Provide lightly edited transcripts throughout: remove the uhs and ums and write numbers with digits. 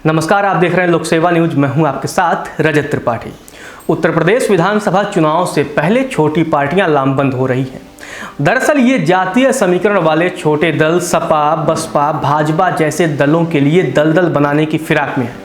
नमस्कार, आप देख रहे हैं लोक सेवा न्यूज। मैं हूं आपके साथ रजत त्रिपाठी। उत्तर प्रदेश विधानसभा चुनाव से पहले छोटी पार्टियां लामबंद हो रही हैं। दरअसल ये जातीय समीकरण वाले छोटे दल सपा, बसपा, भाजपा जैसे दलों के लिए दलदल बनाने की फिराक में है।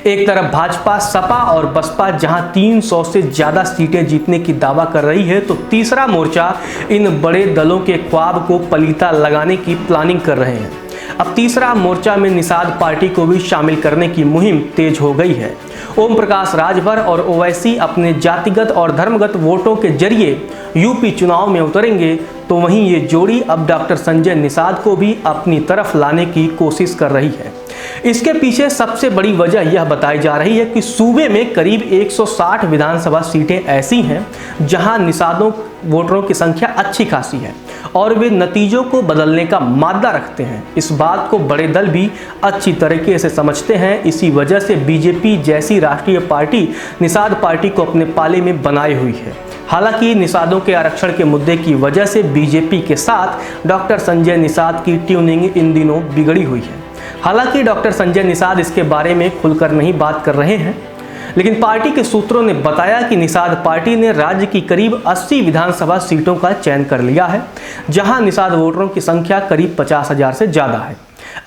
एक तरफ भाजपा, सपा और बसपा जहां 300 से ज्यादा सीटें जीतने की दावा कर रही है, तो तीसरा मोर्चा इन बड़े दलों के ख्वाब को पलीता लगाने की प्लानिंग कर रहे हैं। अब तीसरा मोर्चा में निषाद पार्टी को भी शामिल करने की मुहिम तेज हो गई है। ओम प्रकाश राजभर और ओवैसी अपने जातिगत और धर्मगत वोटों के जरिए यूपी चुनाव में उतरेंगे, तो वहीं ये जोड़ी अब डॉक्टर संजय निषाद को भी अपनी तरफ लाने की कोशिश कर रही है। इसके पीछे सबसे बड़ी वजह यह बताई जा रही है कि सूबे में करीब 160 विधानसभा सीटें ऐसी हैं जहां निषादों वोटरों की संख्या अच्छी खासी है और वे नतीजों को बदलने का मादा रखते हैं। इस बात को बड़े दल भी अच्छी तरीके से समझते हैं। इसी वजह से बीजेपी जैसी राष्ट्रीय पार्टी निषाद पार्टी को अपने पाले में बनाए हुई है। हालांकि निषादों के आरक्षण के मुद्दे की वजह से बीजेपी के साथ डॉक्टर संजय निषाद की ट्यूनिंग इन दिनों बिगड़ी हुई है। हालांकि डॉक्टर संजय निषाद इसके बारे में खुलकर नहीं बात कर रहे हैं, लेकिन पार्टी के सूत्रों ने बताया कि निषाद पार्टी ने राज्य की करीब 80 विधानसभा सीटों का चयन कर लिया है, जहां निषाद वोटरों की संख्या करीब 50,000 से ज़्यादा है।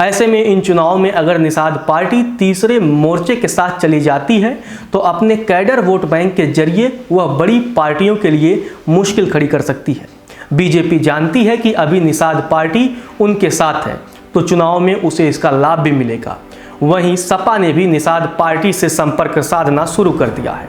ऐसे में इन चुनाव में अगर निषाद पार्टी तीसरे मोर्चे के साथ चली जाती है, तो अपने कैडर वोट बैंक के जरिए वह बड़ी पार्टियों के लिए मुश्किल खड़ी कर सकती है। बीजेपी जानती है कि अभी निषाद पार्टी उनके साथ है, तो चुनाव में उसे इसका लाभ भी मिलेगा। वहीं सपा ने भी निषाद पार्टी से संपर्क साधना शुरू कर दिया है,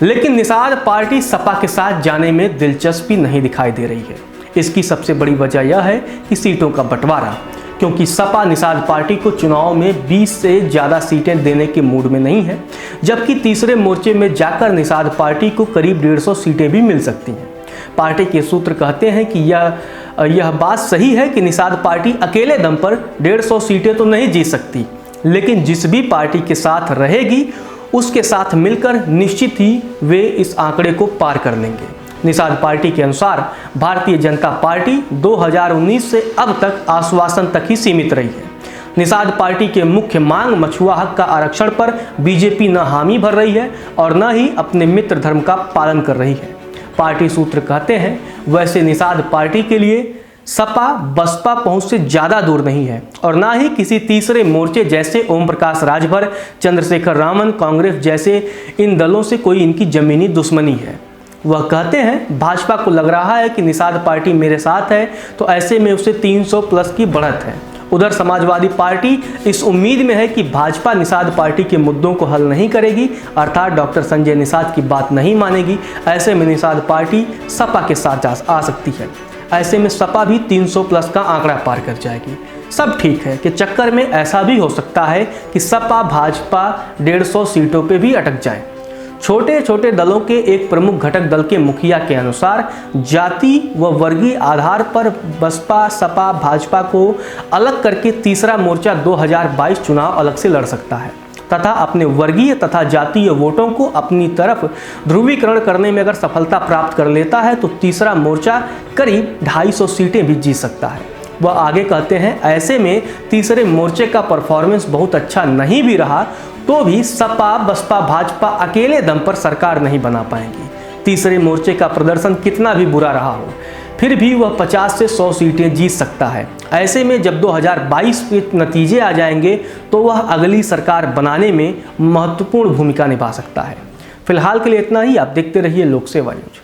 लेकिन निषाद पार्टी सपा के साथ जाने में दिलचस्पी नहीं दिखाई दे रही है। इसकी सबसे बड़ी वजह यह है कि सीटों का बंटवारा, क्योंकि सपा निषाद पार्टी को चुनाव में 20 से ज़्यादा सीटें देने के मूड में नहीं है, जबकि तीसरे मोर्चे में जाकर निषाद पार्टी को करीब 150 सीटें भी मिल सकती हैं। पार्टी के सूत्र कहते हैं कि यह बात सही है कि निषाद पार्टी अकेले दम पर 150 सीटें तो नहीं जीत सकती, लेकिन जिस भी पार्टी के साथ रहेगी उसके साथ मिलकर निश्चित ही वे इस आंकड़े को पार कर लेंगे। निषाद पार्टी के अनुसार भारतीय जनता पार्टी 2019 से अब तक आश्वासन तक ही सीमित रही है। निषाद पार्टी के मुख्य मांग मछुआ हक का आरक्षण पर बीजेपी न हामी भर रही है और न ही अपने मित्र धर्म का पालन कर रही है। पार्टी सूत्र कहते हैं वैसे निषाद पार्टी के लिए सपा बसपा पहुंच से ज़्यादा दूर नहीं है और ना ही किसी तीसरे मोर्चे जैसे ओम प्रकाश राजभर, चंद्रशेखर रामन, कांग्रेस जैसे इन दलों से कोई इनकी जमीनी दुश्मनी है। वह कहते हैं भाजपा को लग रहा है कि निषाद पार्टी मेरे साथ है, तो ऐसे में उसे 300 प्लस की बढ़त है। उधर समाजवादी पार्टी इस उम्मीद में है कि भाजपा निषाद पार्टी के मुद्दों को हल नहीं करेगी, अर्थात डॉक्टर संजय निषाद की बात नहीं मानेगी। ऐसे में निषाद पार्टी सपा के साथ आ सकती है। ऐसे में सपा भी 300 प्लस का आंकड़ा पार कर जाएगी। सब ठीक है कि चक्कर में ऐसा भी हो सकता है कि सपा भाजपा 150 सीटों पे भी अटक जाए। छोटे छोटे दलों के एक प्रमुख घटक दल के मुखिया के अनुसार जाति व वर्गीय आधार पर बसपा, सपा, भाजपा को अलग करके तीसरा मोर्चा 2022 चुनाव अलग से लड़ सकता है तथा अपने वर्गीय तथा जातीय वोटों को अपनी तरफ ध्रुवीकरण करने में अगर सफलता प्राप्त कर लेता है, तो तीसरा मोर्चा करीब 250 सीटें भी जीत सकता है। वह आगे कहते हैं ऐसे में तीसरे मोर्चे का परफॉर्मेंस बहुत अच्छा नहीं भी रहा तो भी सपा, बसपा, भाजपा अकेले दम पर सरकार नहीं बना पाएंगी। तीसरे मोर्चे का प्रदर्शन कितना भी बुरा रहा हो, फिर भी वह 50 से 100 सीटें जीत सकता है। ऐसे में जब 2022 के नतीजे आ जाएंगे, तो वह अगली सरकार बनाने में महत्वपूर्ण भूमिका निभा सकता है। फिलहाल के लिए इतना ही। आप देखते रहिए लोक सेवा न्यूज।